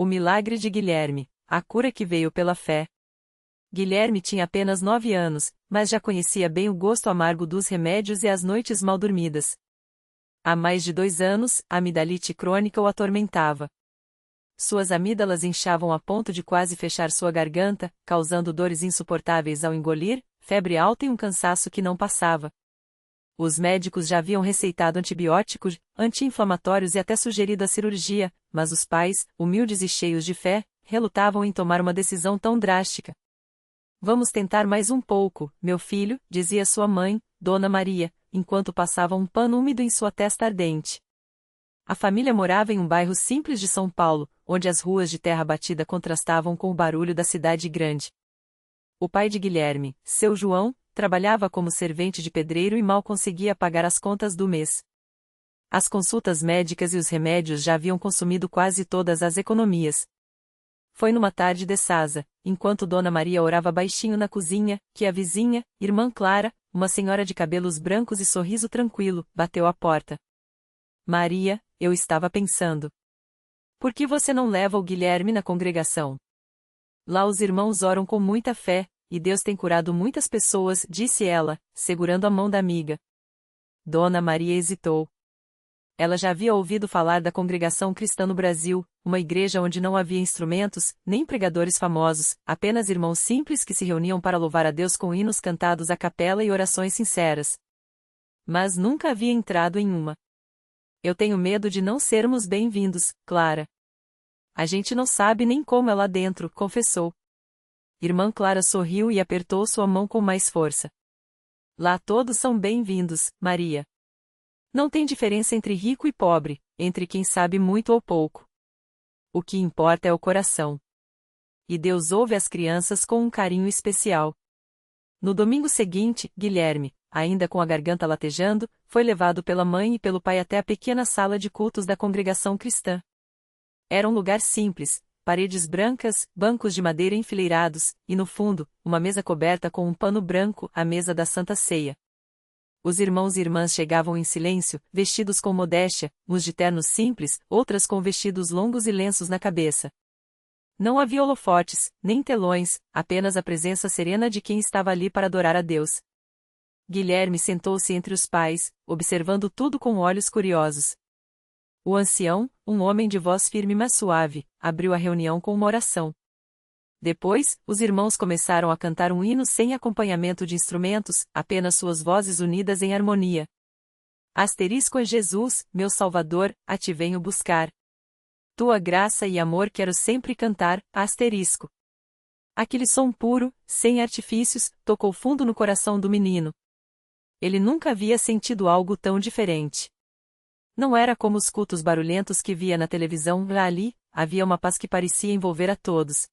O milagre de Guilherme, a cura que veio pela fé. Guilherme tinha apenas 9 anos, mas já conhecia bem o gosto amargo dos remédios e as noites mal dormidas. Há mais de 2 anos, a amidalite crônica o atormentava. Suas amígdalas inchavam a ponto de quase fechar sua garganta, causando dores insuportáveis ao engolir, febre alta e um cansaço que não passava. Os médicos já haviam receitado antibióticos, anti-inflamatórios e até sugerido a cirurgia, mas os pais, humildes e cheios de fé, relutavam em tomar uma decisão tão drástica. Vamos tentar mais um pouco, meu filho, dizia sua mãe, Dona Maria, enquanto passava um pano úmido em sua testa ardente. A família morava em um bairro simples de São Paulo, onde as ruas de terra batida contrastavam com o barulho da cidade grande. O pai de Guilherme, seu João, trabalhava como servente de pedreiro e mal conseguia pagar as contas do mês. As consultas médicas e os remédios já haviam consumido quase todas as economias. Foi numa tarde de Sasa, enquanto Dona Maria orava baixinho na cozinha, que a vizinha, irmã Clara, uma senhora de cabelos brancos e sorriso tranquilo, bateu à porta. Maria, eu estava pensando. Por que você não leva o Guilherme na congregação? Lá os irmãos oram com muita fé, e Deus tem curado muitas pessoas, disse ela, segurando a mão da amiga. Dona Maria hesitou. Ela já havia ouvido falar da congregação cristã no Brasil, uma igreja onde não havia instrumentos, nem pregadores famosos, apenas irmãos simples que se reuniam para louvar a Deus com hinos cantados à capela e orações sinceras. Mas nunca havia entrado em uma. Eu tenho medo de não sermos bem-vindos, Clara. A gente não sabe nem como é lá dentro, confessou. Irmã Clara sorriu e apertou sua mão com mais força. Lá todos são bem-vindos, Maria. Não tem diferença entre rico e pobre, entre quem sabe muito ou pouco. O que importa é o coração. E Deus ouve as crianças com um carinho especial. No domingo seguinte, Guilherme, ainda com a garganta latejando, foi levado pela mãe e pelo pai até a pequena sala de cultos da congregação cristã. Era um lugar simples, paredes brancas, bancos de madeira enfileirados, e no fundo, uma mesa coberta com um pano branco, a mesa da Santa Ceia. Os irmãos e irmãs chegavam em silêncio, vestidos com modéstia, uns de ternos simples, outras com vestidos longos e lenços na cabeça. Não havia holofotes, nem telões, apenas a presença serena de quem estava ali para adorar a Deus. Guilherme sentou-se entre os pais, observando tudo com olhos curiosos. O ancião, um homem de voz firme mas suave, abriu a reunião com uma oração. Depois, os irmãos começaram a cantar um hino sem acompanhamento de instrumentos, apenas suas vozes unidas em harmonia. Asterisco é Jesus, meu Salvador, a ti venho buscar. Tua graça e amor quero sempre cantar, asterisco. Aquele som puro, sem artifícios, tocou fundo no coração do menino. Ele nunca havia sentido algo tão diferente. Não era como os cultos barulhentos que via na televisão, lá ali, havia uma paz que parecia envolver a todos.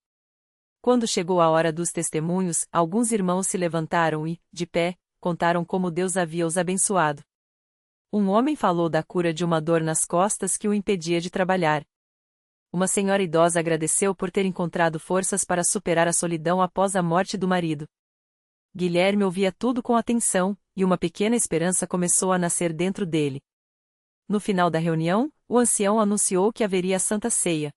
Quando chegou a hora dos testemunhos, alguns irmãos se levantaram e, de pé, contaram como Deus havia os abençoado. Um homem falou da cura de uma dor nas costas que o impedia de trabalhar. Uma senhora idosa agradeceu por ter encontrado forças para superar a solidão após a morte do marido. Guilherme ouvia tudo com atenção, e uma pequena esperança começou a nascer dentro dele. No final da reunião, o ancião anunciou que haveria a Santa Ceia.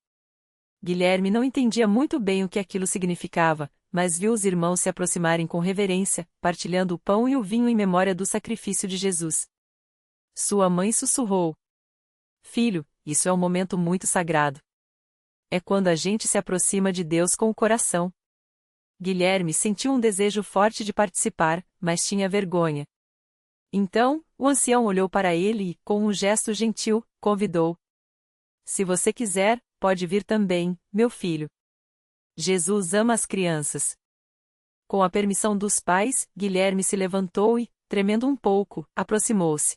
Guilherme não entendia muito bem o que aquilo significava, mas viu os irmãos se aproximarem com reverência, partilhando o pão e o vinho em memória do sacrifício de Jesus. Sua mãe sussurrou: Filho, isso é um momento muito sagrado. É quando a gente se aproxima de Deus com o coração. Guilherme sentiu um desejo forte de participar, mas tinha vergonha. Então, o ancião olhou para ele e, com um gesto gentil, convidou: Se você quiser, pode vir também, meu filho. Jesus ama as crianças. Com a permissão dos pais, Guilherme se levantou e, tremendo um pouco, aproximou-se.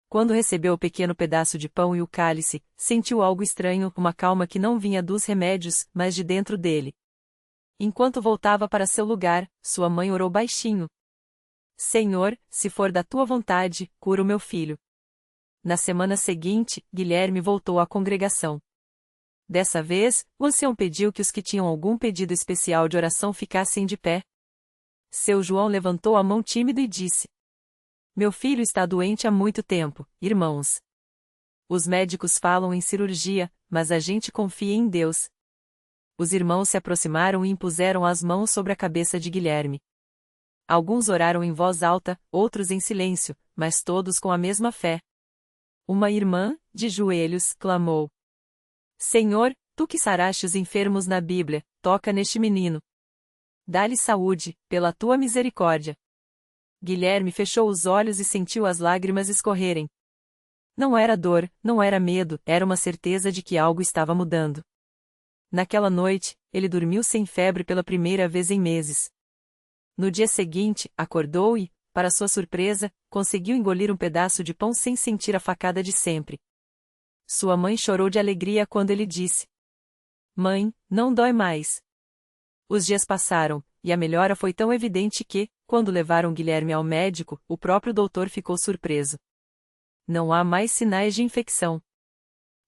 Quando recebeu o pequeno pedaço de pão e o cálice, sentiu algo estranho, uma calma que não vinha dos remédios, mas de dentro dele. Enquanto voltava para seu lugar, sua mãe orou baixinho: Senhor, se for da tua vontade, cura o meu filho. Na semana seguinte, Guilherme voltou à congregação. Dessa vez, o ancião pediu que os que tinham algum pedido especial de oração ficassem de pé. Seu João levantou a mão tímido e disse: Meu filho está doente há muito tempo, irmãos. Os médicos falam em cirurgia, mas a gente confia em Deus. Os irmãos se aproximaram e impuseram as mãos sobre a cabeça de Guilherme. Alguns oraram em voz alta, outros em silêncio, mas todos com a mesma fé. Uma irmã, de joelhos, clamou: Senhor, tu que saraste os enfermos na Bíblia, toca neste menino. Dá-lhe saúde, pela tua misericórdia. Guilherme fechou os olhos e sentiu as lágrimas escorrerem. Não era dor, não era medo, era uma certeza de que algo estava mudando. Naquela noite, ele dormiu sem febre pela primeira vez em meses. No dia seguinte, acordou e, para sua surpresa, conseguiu engolir um pedaço de pão sem sentir a facada de sempre. Sua mãe chorou de alegria quando ele disse: Mãe, não dói mais. Os dias passaram, e a melhora foi tão evidente que, quando levaram Guilherme ao médico, o próprio doutor ficou surpreso. Não há mais sinais de infecção.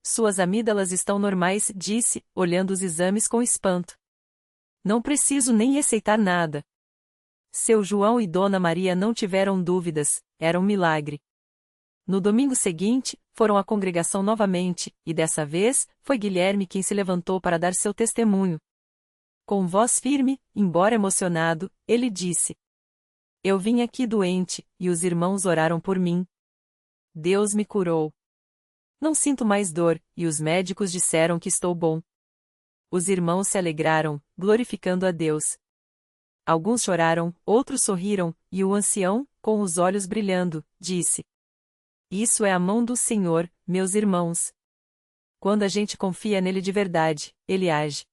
Suas amígdalas estão normais, disse, olhando os exames com espanto. Não preciso nem receitar nada. Seu João e Dona Maria não tiveram dúvidas, era um milagre. No domingo seguinte, foram à congregação novamente, e dessa vez, foi Guilherme quem se levantou para dar seu testemunho. Com voz firme, embora emocionado, ele disse: Eu vim aqui doente, e os irmãos oraram por mim. Deus me curou. Não sinto mais dor, e os médicos disseram que estou bom. Os irmãos se alegraram, glorificando a Deus. Alguns choraram, outros sorriram, e o ancião, com os olhos brilhando, disse: Isso é a mão do Senhor, meus irmãos. Quando a gente confia nele de verdade, ele age.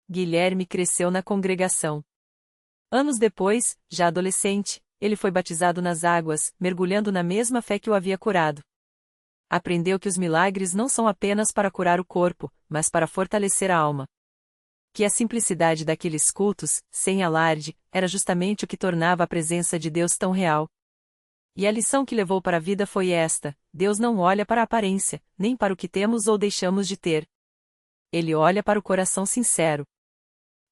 Guilherme cresceu na congregação. Anos depois, já adolescente, ele foi batizado nas águas, mergulhando na mesma fé que o havia curado. Aprendeu que os milagres não são apenas para curar o corpo, mas para fortalecer a alma. Que a simplicidade daqueles cultos, sem alarde, era justamente o que tornava a presença de Deus tão real. E a lição que levou para a vida foi esta: Deus não olha para a aparência, nem para o que temos ou deixamos de ter. Ele olha para o coração sincero.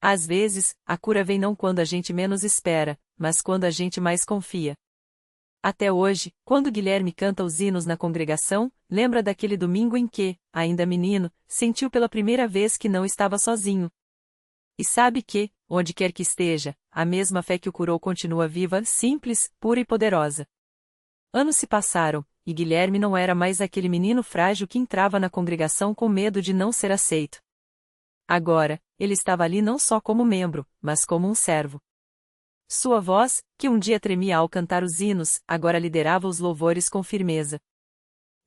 Às vezes, a cura vem não quando a gente menos espera, mas quando a gente mais confia. Até hoje, quando Guilherme canta os hinos na congregação, lembra daquele domingo em que, ainda menino, sentiu pela primeira vez que não estava sozinho. E sabe que, onde quer que esteja, a mesma fé que o curou continua viva, simples, pura e poderosa. Anos se passaram, e Guilherme não era mais aquele menino frágil que entrava na congregação com medo de não ser aceito. Agora, ele estava ali não só como membro, mas como um servo. Sua voz, que um dia tremia ao cantar os hinos, agora liderava os louvores com firmeza.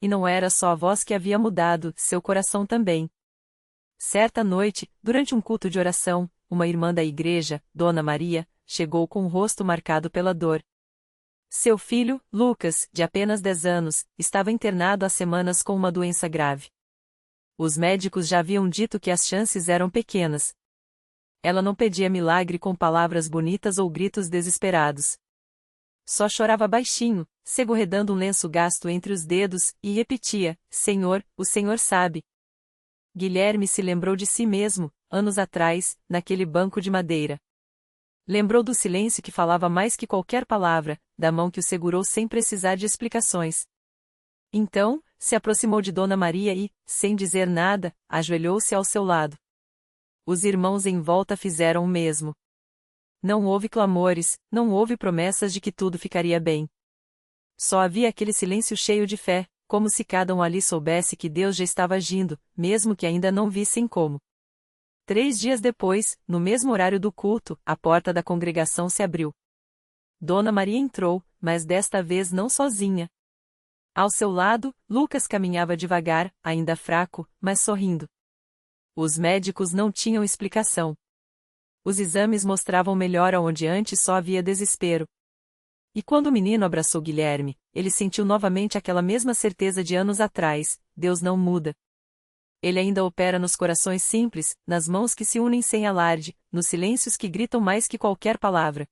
E não era só a voz que havia mudado, seu coração também. Certa noite, durante um culto de oração, uma irmã da igreja, Dona Maria, chegou com o rosto marcado pela dor. Seu filho, Lucas, de apenas 10 anos, estava internado há semanas com uma doença grave. Os médicos já haviam dito que as chances eram pequenas. Ela não pedia milagre com palavras bonitas ou gritos desesperados. Só chorava baixinho, segurando um lenço gasto entre os dedos, e repetia: Senhor, o Senhor sabe. Guilherme se lembrou de si mesmo, anos atrás, naquele banco de madeira. Lembrou do silêncio que falava mais que qualquer palavra, da mão que o segurou sem precisar de explicações. Então, se aproximou de Dona Maria e, sem dizer nada, ajoelhou-se ao seu lado. Os irmãos em volta fizeram o mesmo. Não houve clamores, não houve promessas de que tudo ficaria bem. Só havia aquele silêncio cheio de fé, como se cada um ali soubesse que Deus já estava agindo, mesmo que ainda não vissem como. 3 dias depois, no mesmo horário do culto, a porta da congregação se abriu. Dona Maria entrou, mas desta vez não sozinha. Ao seu lado, Lucas caminhava devagar, ainda fraco, mas sorrindo. Os médicos não tinham explicação. Os exames mostravam melhora onde antes só havia desespero. E quando o menino abraçou Guilherme, ele sentiu novamente aquela mesma certeza de anos atrás: Deus não muda. Ele ainda opera nos corações simples, nas mãos que se unem sem alarde, nos silêncios que gritam mais que qualquer palavra.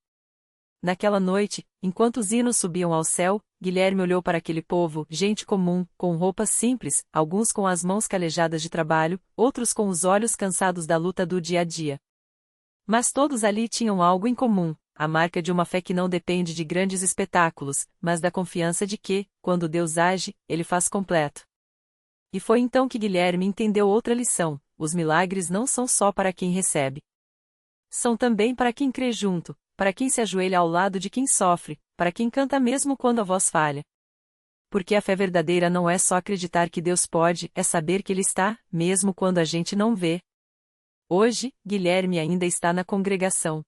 Naquela noite, enquanto os hinos subiam ao céu, Guilherme olhou para aquele povo, gente comum, com roupas simples, alguns com as mãos calejadas de trabalho, outros com os olhos cansados da luta do dia a dia. Mas todos ali tinham algo em comum: a marca de uma fé que não depende de grandes espetáculos, mas da confiança de que, quando Deus age, ele faz completo. E foi então que Guilherme entendeu outra lição: os milagres não são só para quem recebe. São também para quem crê junto, para quem se ajoelha ao lado de quem sofre, para quem canta mesmo quando a voz falha. Porque a fé verdadeira não é só acreditar que Deus pode, é saber que Ele está, mesmo quando a gente não vê. Hoje, Guilherme ainda está na congregação.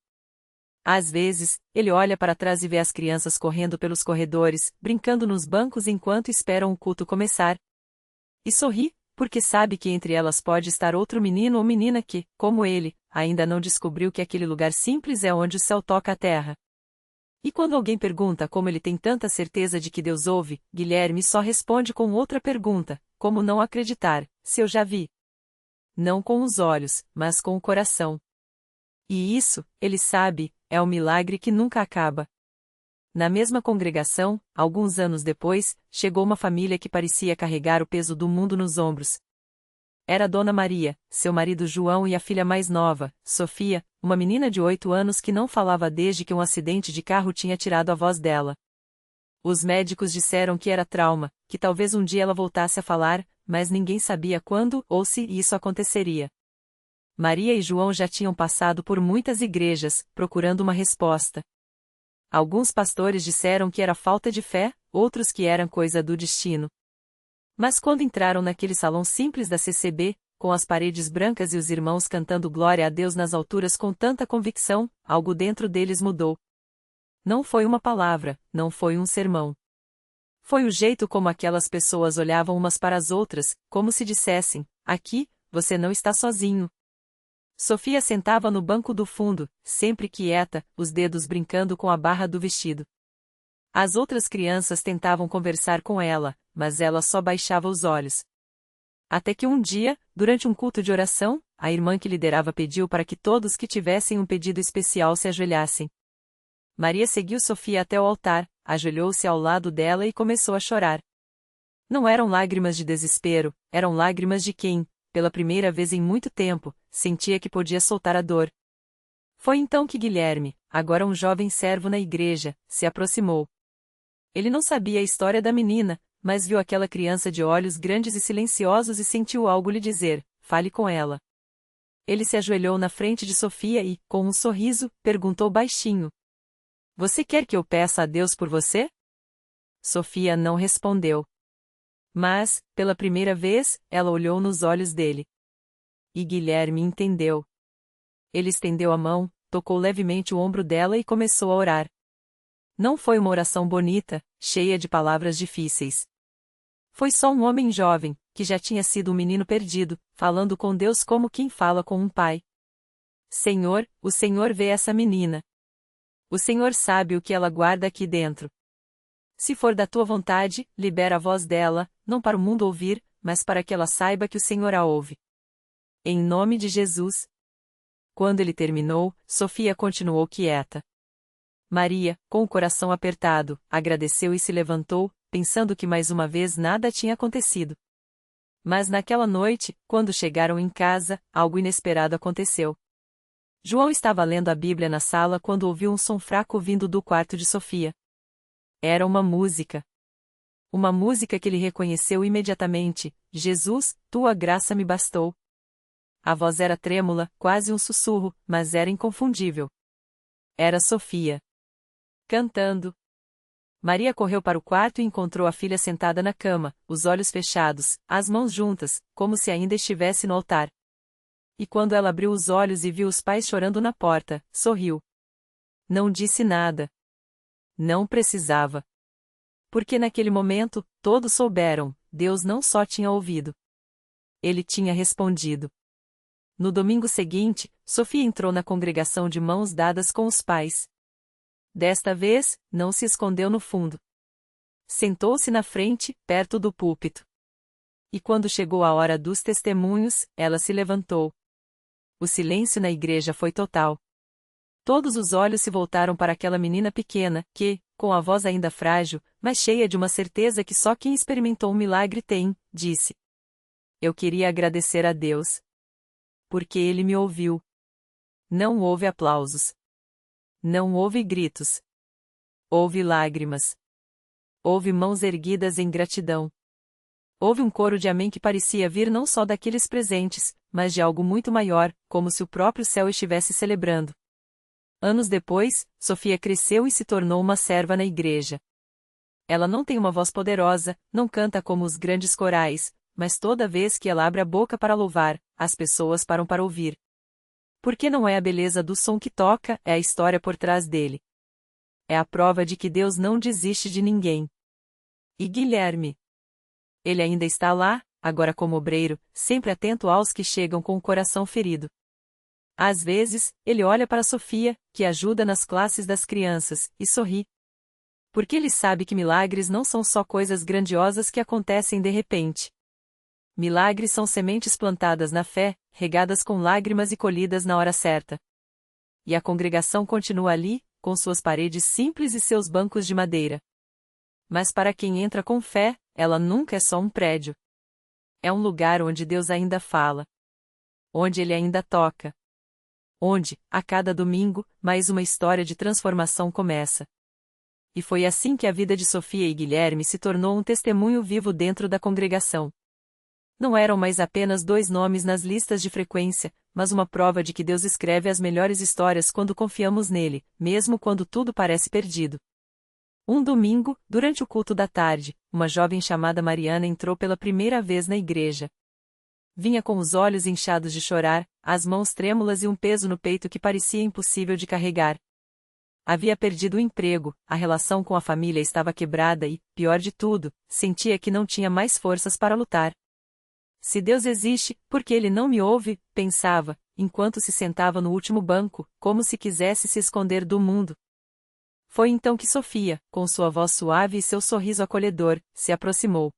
Às vezes, ele olha para trás e vê as crianças correndo pelos corredores, brincando nos bancos enquanto esperam o culto começar. E sorri, porque sabe que entre elas pode estar outro menino ou menina que, como ele, ainda não descobriu que aquele lugar simples é onde o céu toca a terra. E quando alguém pergunta como ele tem tanta certeza de que Deus ouve, Guilherme só responde com outra pergunta: como não acreditar, se eu já vi? Não com os olhos, mas com o coração. E isso, ele sabe, é um milagre que nunca acaba. Na mesma congregação, alguns anos depois, chegou uma família que parecia carregar o peso do mundo nos ombros. Era Dona Maria, seu marido João e a filha mais nova, Sofia, uma menina de 8 anos que não falava desde que um acidente de carro tinha tirado a voz dela. Os médicos disseram que era trauma, que talvez um dia ela voltasse a falar, mas ninguém sabia quando ou se isso aconteceria. Maria e João já tinham passado por muitas igrejas, procurando uma resposta. Alguns pastores disseram que era falta de fé, outros que eram coisa do destino. Mas quando entraram naquele salão simples da CCB, com as paredes brancas e os irmãos cantando glória a Deus nas alturas com tanta convicção, algo dentro deles mudou. Não foi uma palavra, não foi um sermão. Foi o jeito como aquelas pessoas olhavam umas para as outras, como se dissessem: aqui, você não está sozinho. Sofia sentava no banco do fundo, sempre quieta, os dedos brincando com a barra do vestido. As outras crianças tentavam conversar com ela, mas ela só baixava os olhos. Até que um dia, durante um culto de oração, a irmã que liderava pediu para que todos que tivessem um pedido especial se ajoelhassem. Maria seguiu Sofia até o altar, ajoelhou-se ao lado dela e começou a chorar. Não eram lágrimas de desespero, eram lágrimas de quem, pela primeira vez em muito tempo, sentia que podia soltar a dor. Foi então que Guilherme, agora um jovem servo na igreja, se aproximou. Ele não sabia a história da menina, mas viu aquela criança de olhos grandes e silenciosos e sentiu algo lhe dizer: fale com ela. Ele se ajoelhou na frente de Sofia e, com um sorriso, perguntou baixinho: você quer que eu peça a Deus por você? Sofia não respondeu. Mas, pela primeira vez, ela olhou nos olhos dele. E Guilherme entendeu. Ele estendeu a mão, tocou levemente o ombro dela e começou a orar. Não foi uma oração bonita, cheia de palavras difíceis. Foi só um homem jovem, que já tinha sido um menino perdido, falando com Deus como quem fala com um pai. Senhor, o Senhor vê essa menina. O Senhor sabe o que ela guarda aqui dentro. Se for da tua vontade, libera a voz dela, não para o mundo ouvir, mas para que ela saiba que o Senhor a ouve. Em nome de Jesus. Quando ele terminou, Sofia continuou quieta. Maria, com o coração apertado, agradeceu e se levantou, pensando que mais uma vez nada tinha acontecido. Mas naquela noite, quando chegaram em casa, algo inesperado aconteceu. João estava lendo a Bíblia na sala quando ouviu um som fraco vindo do quarto de Sofia. Era uma música. Uma música que ele reconheceu imediatamente: Jesus, tua graça me bastou. A voz era trêmula, quase um sussurro, mas era inconfundível. Era Sofia. Cantando. Maria correu para o quarto e encontrou a filha sentada na cama, os olhos fechados, as mãos juntas, como se ainda estivesse no altar. E quando ela abriu os olhos e viu os pais chorando na porta, sorriu. Não disse nada. Não precisava. Porque naquele momento, todos souberam, Deus não só tinha ouvido. Ele tinha respondido. No domingo seguinte, Sofia entrou na congregação de mãos dadas com os pais. Desta vez, não se escondeu no fundo. Sentou-se na frente, perto do púlpito. E quando chegou a hora dos testemunhos, ela se levantou. O silêncio na igreja foi total. Todos os olhos se voltaram para aquela menina pequena, que, com a voz ainda frágil, mas cheia de uma certeza que só quem experimentou um milagre tem, disse: eu queria agradecer a Deus. Porque Ele me ouviu. Não houve aplausos. Não houve gritos. Houve lágrimas. Houve mãos erguidas em gratidão. Houve um coro de amém que parecia vir não só daqueles presentes, mas de algo muito maior, como se o próprio céu estivesse celebrando. Anos depois, Sofia cresceu e se tornou uma serva na igreja. Ela não tem uma voz poderosa, não canta como os grandes corais, mas toda vez que ela abre a boca para louvar, as pessoas param para ouvir. Porque não é a beleza do som que toca, é a história por trás dele. É a prova de que Deus não desiste de ninguém. E Guilherme? Ele ainda está lá, agora como obreiro, sempre atento aos que chegam com o coração ferido. Às vezes, ele olha para Sofia, que ajuda nas classes das crianças, e sorri. Porque ele sabe que milagres não são só coisas grandiosas que acontecem de repente. Milagres são sementes plantadas na fé, regadas com lágrimas e colhidas na hora certa. E a congregação continua ali, com suas paredes simples e seus bancos de madeira. Mas para quem entra com fé, ela nunca é só um prédio. É um lugar onde Deus ainda fala. Onde Ele ainda toca. Onde, a cada domingo, mais uma história de transformação começa. E foi assim que a vida de Sofia e Guilherme se tornou um testemunho vivo dentro da congregação. Não eram mais apenas dois nomes nas listas de frequência, mas uma prova de que Deus escreve as melhores histórias quando confiamos nele, mesmo quando tudo parece perdido. Um domingo, durante o culto da tarde, uma jovem chamada Mariana entrou pela primeira vez na igreja. Vinha com os olhos inchados de chorar, as mãos trêmulas e um peso no peito que parecia impossível de carregar. Havia perdido o emprego, a relação com a família estava quebrada e, pior de tudo, sentia que não tinha mais forças para lutar. Se Deus existe, por que Ele não me ouve? Pensava, enquanto se sentava no último banco, como se quisesse se esconder do mundo. Foi então que Sofia, com sua voz suave e seu sorriso acolhedor, se aproximou.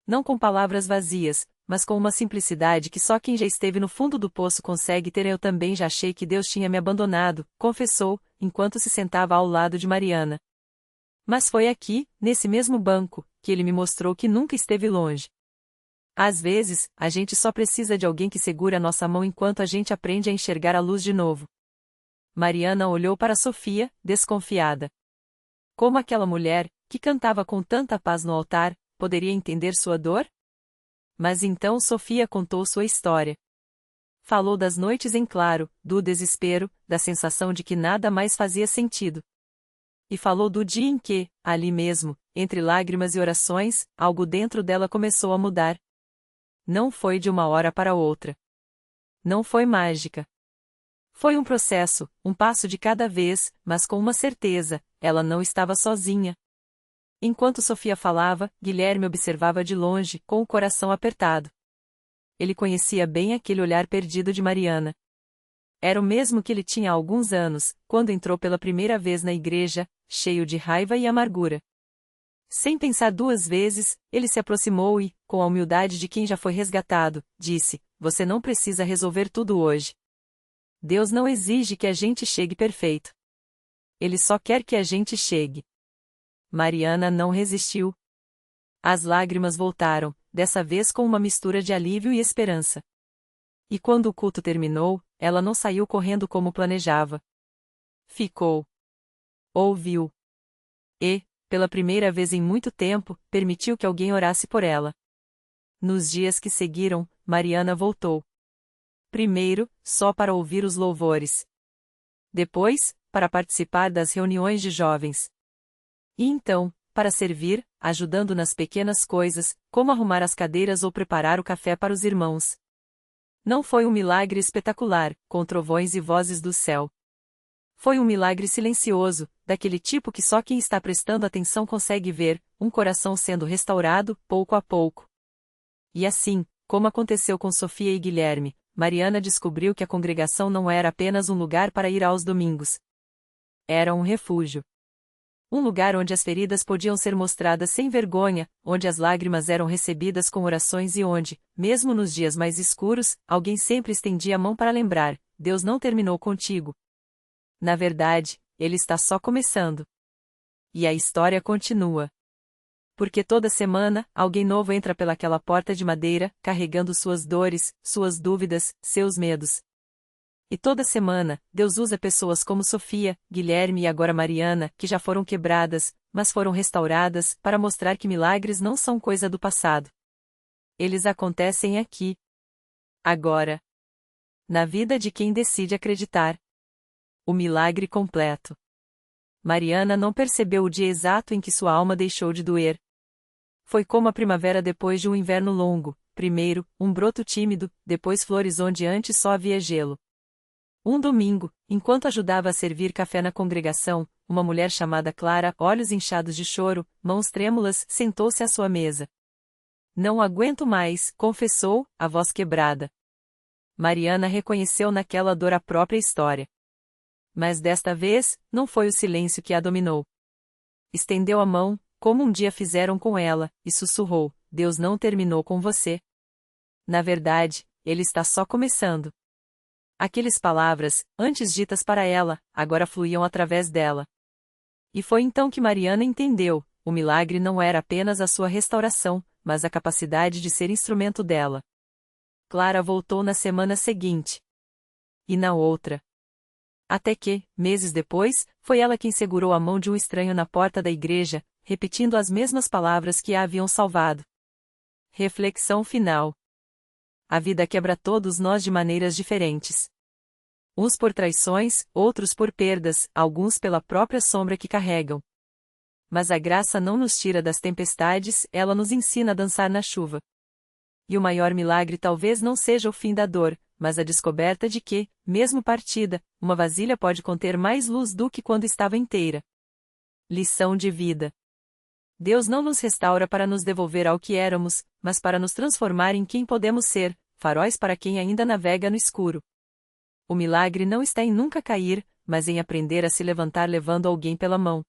Não com palavras vazias, mas com uma simplicidade que só quem já esteve no fundo do poço consegue ter. Eu também já achei que Deus tinha me abandonado, confessou, enquanto se sentava ao lado de Mariana. Mas foi aqui, nesse mesmo banco, que Ele me mostrou que nunca esteve longe. Às vezes, a gente só precisa de alguém que segure a nossa mão enquanto a gente aprende a enxergar a luz de novo. Mariana olhou para Sofia, desconfiada. Como aquela mulher, que cantava com tanta paz no altar, poderia entender sua dor? Mas então Sofia contou sua história. Falou das noites em claro, do desespero, da sensação de que nada mais fazia sentido. E falou do dia em que, ali mesmo, entre lágrimas e orações, algo dentro dela começou a mudar. Não foi de uma hora para outra. Não foi mágica. Foi um processo, um passo de cada vez, mas com uma certeza, ela não estava sozinha. Enquanto Sofia falava, Guilherme observava de longe, com o coração apertado. Ele conhecia bem aquele olhar perdido de Mariana. Era o mesmo que ele tinha há alguns anos, quando entrou pela primeira vez na igreja, cheio de raiva e amargura. Sem pensar duas vezes, ele se aproximou e, com a humildade de quem já foi resgatado, disse: "Você não precisa resolver tudo hoje. Deus não exige que a gente chegue perfeito. Ele só quer que a gente chegue." Mariana não resistiu. As lágrimas voltaram, dessa vez com uma mistura de alívio e esperança. E quando o culto terminou, ela não saiu correndo como planejava. Ficou. Ouviu. E, pela primeira vez em muito tempo, permitiu que alguém orasse por ela. Nos dias que seguiram, Mariana voltou. Primeiro, só para ouvir os louvores. Depois, para participar das reuniões de jovens. E então, para servir, ajudando nas pequenas coisas, como arrumar as cadeiras ou preparar o café para os irmãos. Não foi um milagre espetacular, com trovões e vozes do céu. Foi um milagre silencioso, daquele tipo que só quem está prestando atenção consegue ver, um coração sendo restaurado, pouco a pouco. E assim, como aconteceu com Sofia e Guilherme, Mariana descobriu que a congregação não era apenas um lugar para ir aos domingos. Era um refúgio. Um lugar onde as feridas podiam ser mostradas sem vergonha, onde as lágrimas eram recebidas com orações e onde, mesmo nos dias mais escuros, alguém sempre estendia a mão para lembrar: Deus não terminou contigo. Na verdade, Ele está só começando. E a história continua. Porque toda semana, alguém novo entra pelaquela porta de madeira, carregando suas dores, suas dúvidas, seus medos. E toda semana, Deus usa pessoas como Sofia, Guilherme e agora Mariana, que já foram quebradas, mas foram restauradas, para mostrar que milagres não são coisa do passado. Eles acontecem aqui. Agora. Na vida de quem decide acreditar. O milagre completo. Mariana não percebeu o dia exato em que sua alma deixou de doer. Foi como a primavera depois de um inverno longo, primeiro, um broto tímido, depois flores onde antes só havia gelo. Um domingo, enquanto ajudava a servir café na congregação, uma mulher chamada Clara, olhos inchados de choro, mãos trêmulas, sentou-se à sua mesa. Não aguento mais, confessou, a voz quebrada. Mariana reconheceu naquela dor a própria história. Mas desta vez, não foi o silêncio que a dominou. Estendeu a mão, como um dia fizeram com ela, e sussurrou: Deus não terminou com você. Na verdade, Ele está só começando. Aquelas palavras, antes ditas para ela, agora fluíam através dela. E foi então que Mariana entendeu: o milagre não era apenas a sua restauração, mas a capacidade de ser instrumento dela. Clara voltou na semana seguinte. E na outra. Até que, meses depois, foi ela quem segurou a mão de um estranho na porta da igreja, repetindo as mesmas palavras que a haviam salvado. Reflexão final. A vida quebra todos nós de maneiras diferentes. Uns por traições, outros por perdas, alguns pela própria sombra que carregam. Mas a graça não nos tira das tempestades, ela nos ensina a dançar na chuva. E o maior milagre talvez não seja o fim da dor, mas a descoberta de que, mesmo partida, uma vasilha pode conter mais luz do que quando estava inteira. Lição de vida. Deus não nos restaura para nos devolver ao que éramos, mas para nos transformar em quem podemos ser, faróis para quem ainda navega no escuro. O milagre não está em nunca cair, mas em aprender a se levantar levando alguém pela mão.